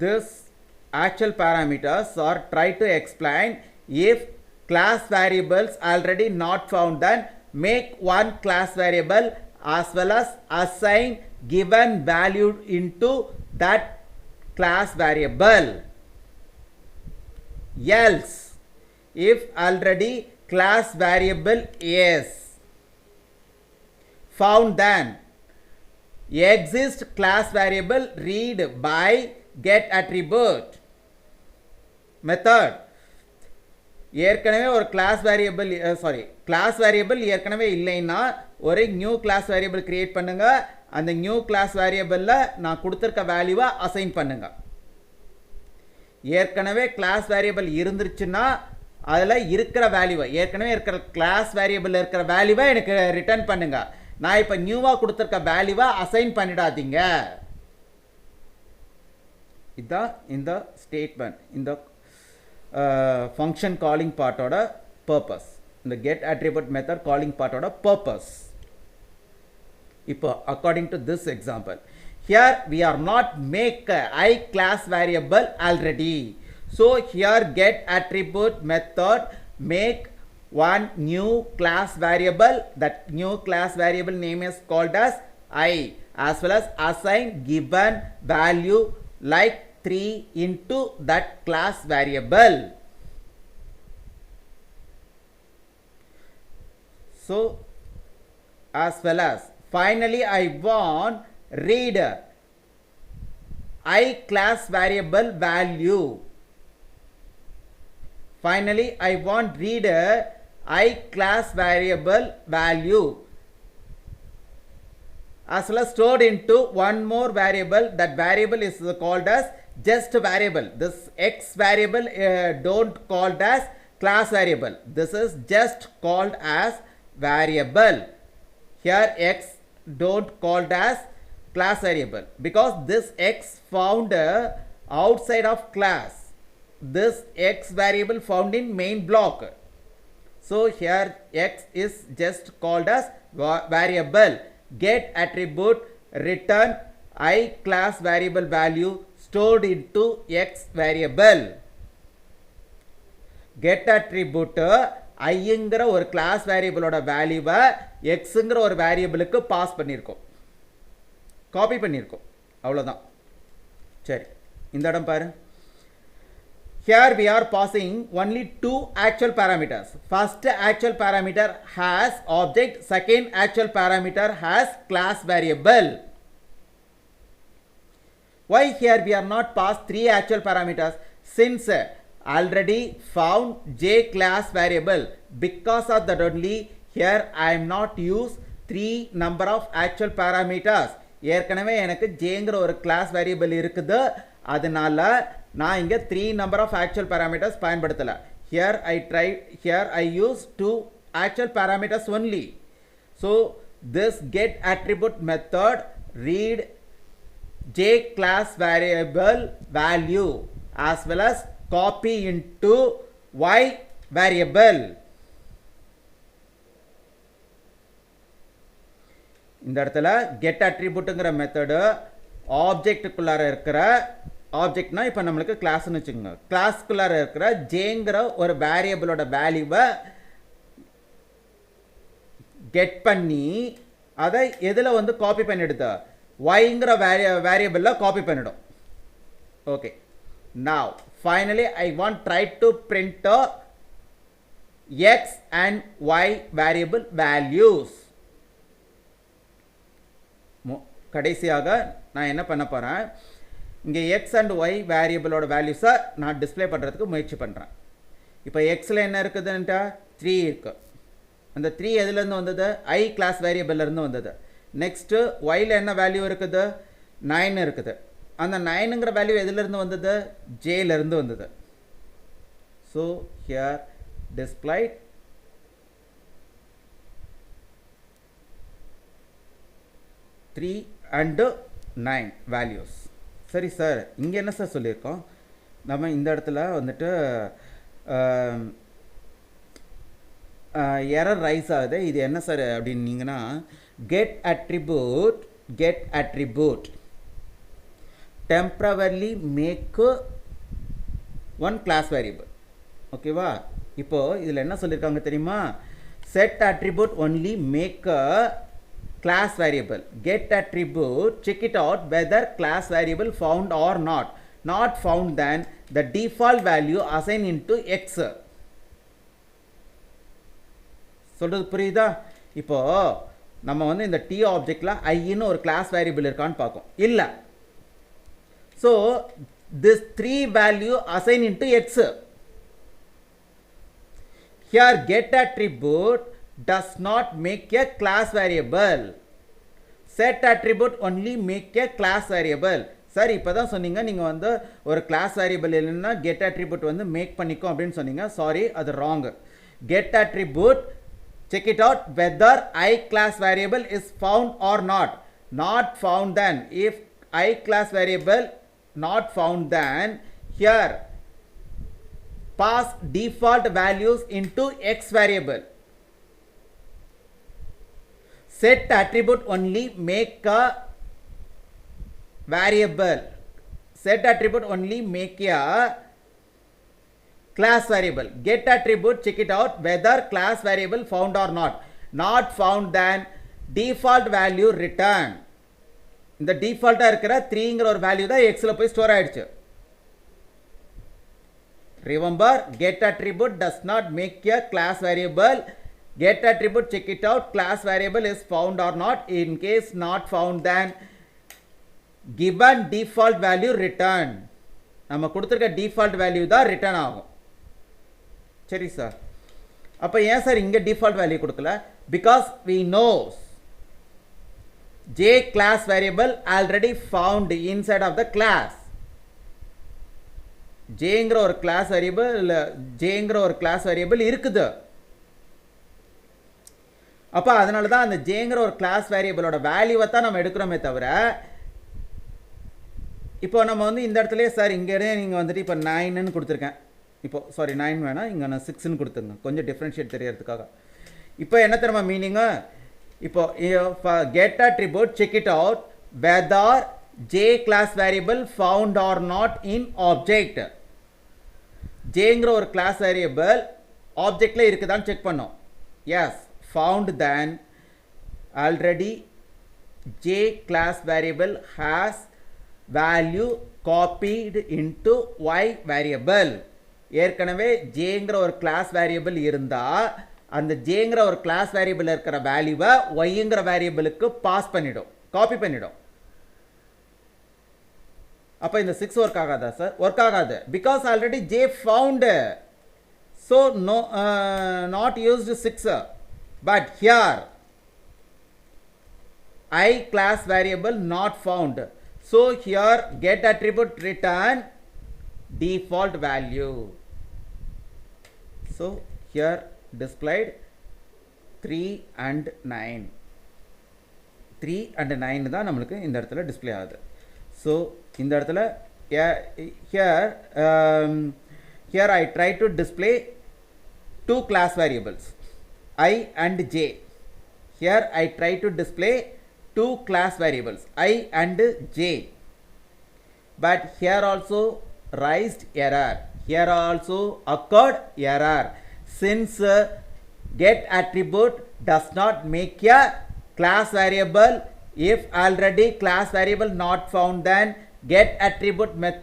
this actual parameters or try to explain if class variables already not found, then make one class variable as well as assign given value into that class variable. Else, if already class variable is found, then exist class variable read by get attribute method. ஏற்கனவே ஒரு class variable class variable ஏற்கனவே இல்லைன்னா ஒரு new class variable create பண்ணுங்க. அந்த new class வேரியபிளில் நான் கொடுத்துருக்க வேல்யூவை அசைன் பண்ணுங்க. ஏற்கனவே கிளாஸ் வேரியபிள் இருந்துருச்சுன்னா அதில் இருக்கிற வேல்யூவை, ஏற்கனவே இருக்கிற கிளாஸ் வேரியபிள் இருக்கிற வேல்யூவை எனக்கு ரிட்டர்ன் பண்ணுங்க. நான் இப்போ நியூவாக கொடுத்துருக்க வேல்யூவை அசைன் பண்ணிடாதீங்க. இதுதான் இந்த ஸ்டேட்மெண்ட், இந்த function calling part oda purpose, the get attribute method calling part oda purpose. Ipo according to this example, here we are not make I class variable already, so here get attribute method make one new class variable. That new class variable name is called as I, as well as assign given value like 3 into that class variable. So as well as finally I want read I class variable value. Finally I want read I class variable value as well as stored into one more variable. That variable is called as just variable. This x variable don't called as class variable. This is just called as variable. Here x don't called as class variable because this x found outside of class. This x variable found in main block. So here x is just called as variable. Get attribute return I class variable value stored into x variable. Get attribute ஐங்கிற ஒரு class வேரியபிளோட வேல்யூவை எக்ஸுங்கிற ஒரு வேரியபிளுக்கு pass பண்ணியிருக்கோம், copy பண்ணியிருக்கோம், அவ்வளோதான். சரி, இந்த இடம் பாரு. Here we are passing only two actual parameters. First actual parameter has object, second actual parameter has class variable. Why here we are not passed three actual parameters? Since already found j class variable, because of that only here I am not use three number of actual parameters. ஏற்கனவே எனக்கு jங்கிற ஒரு class variable இருக்குது, அதனால நான் இங்க 3 number of actual parameters பயன்படுத்தல. Here I use two actual parameters only. So this get attribute method read j class variable value as well as copy into y variable. இந்த இடத்துல get attributeங்கிற method ஆப்ஜெக்ட்டுக்குள்ளார இருக்கிற ஆப்ஜெக்ட்னா இப்போ நம்மளுக்கு கிளாஸ்ன்னு வச்சுக்கோங்க, கிளாஸ்க்குள்ளார இருக்கிற ஜேங்கிற ஒரு வேரியபிளோட வேல்யூவை கெட் பண்ணி அதை எதில் வந்து காப்பி பண்ணிடுது, yங்கிற வேரியபிளில் காப்பி பண்ணிடும். Okay, now finally I want try to print x and y variable values. கடைசியாக நான் என்ன பண்ண போகிறேன், இங்கே எக்ஸ் அண்ட் ஒய் வேரியபிளோட வேல்யூஸை நான் டிஸ்பிளே பண்ணுறதுக்கு முயற்சி பண்ணுறேன். இப்போ எக்ஸில் என்ன இருக்குதுன்ட்டா 3 இருக்குது. அந்த 3 எதுலேருந்து வந்தது, ஐ கிளாஸ் வேரியபிள்லேருந்து வந்தது. நெக்ஸ்ட்டு ஒயில் என்ன வேல்யூ இருக்குது, 9 இருக்குது. அந்த 9ங்கிற வேல்யூ எதுலேருந்து வந்தது, ஜேலேருந்து வந்தது. So here displayed three and 9 values. சரி சார், இங்கே என்ன சார் சொல்லியிருக்கோம், நம்ம இந்த இடத்துல வந்துட்டு எரர் ரைஸ் ஆகுது, இது என்ன சார் அப்படின்னீங்கன்னா, get attribute temporarily make one class variable. ஓகேவா? இப்போ இதில் என்ன சொல்லியிருக்காங்க தெரியுமா? set attribute only make a class variable. Get attribute, check it out whether class variable found or not. Not found, then the default value assign into x. சொல்றது புரியுதா? இப்போ நம்ம வந்து இந்த t ஆப்ஜெக்ட்ல I ன்னு ஒரு class variable இருக்கான்னு பார்க்கும். இல்ல. So this 3 value assign into x. Here get attribute does not make a class variable. Set attribute only make a class variable. Sir இப்போ தான் சொன்னீங்க நீங்கள் வந்து ஒரு கிளாஸ் வேரியபிள் இல்லைன்னா கெட் அட்ரிபியூட் வந்து மேக் பண்ணிக்கும் அப்படின்னு சொன்னீங்க. சாரி, அது wrong. Get attribute check it out whether I class variable is found or not. Not found, then if I class variable not found, then here pass default values into x variable. Set attribute only make a variable. Set attribute only make a class variable. Get attribute check it out whether class variable found or not. Not found, then default value return. இந்த டிஃபால்ட்டா இருக்கிற 3ங்கிற ஒரு value தான் x ல போய் store ஆயிடுச்சு. Remember, get attribute does not make a class variable. Get attribute check it out class variable is found or not. In case not found, then given default value return. நம்ம கொடுத்திருக்க default value தான் return ஆகும். சரி sir, அப்போ ஏன் sir இங்கே default value கொடுக்கல? Because we knows j class variable already found inside of the class. jங்கிற ஒரு கிளாஸ் வேரியபிள் jங்கிற ஒரு கிளாஸ் வேரியபிள் இருக்குது. அப்போ அதனால தான் அந்த jங்கிற ஒரு கிளாஸ் வேரியபிளோட வேல்யூவை தான் நம்ம எடுக்கிறோமே தவிர, இப்போ நம்ம வந்து இந்த இடத்துலயே சார் இங்கே நீங்கள் வந்துட்டு இப்போ 9ன்னு கொடுத்துருக்கேன். இப்போ சாரி 9 வேணாம், இங்கே நான் 6ன்னு கொடுத்துருங்க கொஞ்சம் டிஃப்ரென்ஷியேட் தெரியறதுக்காக. இப்போ என்ன தெரியுமா மீனிங்கு? இப்போ get attribute check it out whether j class variable found or not in object. jங்கிற ஒரு கிளாஸ் வேரியபிள் ஆப்ஜெக்ட்ல இருக்குதான்னு செக் பண்ணோம். Yes, found, then already j class variable has value copied into y variable. ஏற்கனவே jங்கிற ஒரு class variable இருந்தா அந்த jங்கிற ஒரு class variable இருக்கிற வேல்யூவை yங்கிற வேரியபிளுக்கு பாஸ் பண்ணிடும், காப்பி பண்ணிடும். அப்போ இந்த 6 ஒர்க் ஆகாதா சார்? ஒர்க் ஆகாது. Because already j found. So no, not used 6. But here I class variable not found. So here get attribute return default value. So here displayed 3 and 9. 3 and 9 தான் நம்மளுக்கு இந்த இடத்துல display ஆகுது. So இந்த இடத்துல here I try to display 2 class variables I and j. Here I try to display 2 class variables I and j. But here also raised error. Here also occurred error. Since get attribute does not make a class variable, if already class variable not found, then get attribute method